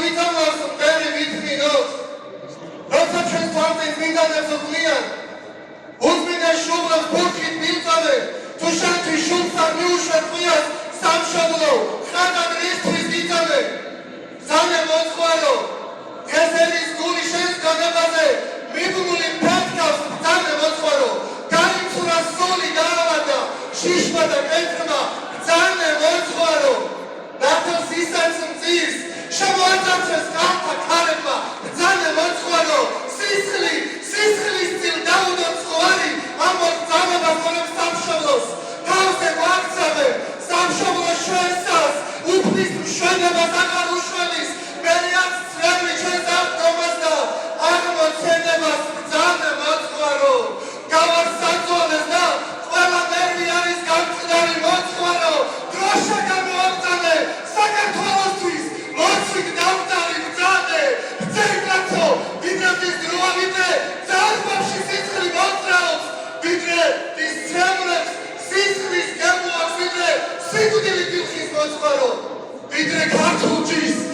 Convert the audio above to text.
გითამოს მტერი ვითმინოთ როცა ჩვენს თვალწინ წმინდანებს უყლიან უწმინდა შუბლებს ბურთით მივწავე თუ შენთვის შუბლს არ მიუშვებ ყიას სამშობლო ხატად რისთვის გიწავე ძანე მოწყვალო ხესელის გული შენს განებაზე მიბმული ფეთქავს ძანე მოწყვალო გაიმცურა სული გაავარდა შიშმა და კეთრმა ძანე მოწყვალო ნათელს ისაც მწირს შემოაწამსეს კალთა ქარებმა ძანე მოწყვალო სისხლის წილ დაუდო ცხვარი ამბობს ძანებას მონებს სამშობლოს თავზე გვაქცევე სამშობლო ჩვენსას უფლის მშვენებას აღარ უშველის მერიაც წლები ჩვენს აღდგომას და აღმოცენებას ძანე მოწყვალო გავარსაძვალეს და ყველა ნერვი არის გამწყდარი მოწყვალო დროშა გამოაბრძანე საქართველოსთვის მოწვით დავდარი ბრძანე ბრძენკაცო ვიდრე დროა ვიდრე ძალბებში სისხლი მოძრაობს ვიდრე ის ცემლებს სისხლის გემოაქვს ვიდრე სიკვდილი გილხის მოწყვალო ვიდრე ქართულ ჯიშს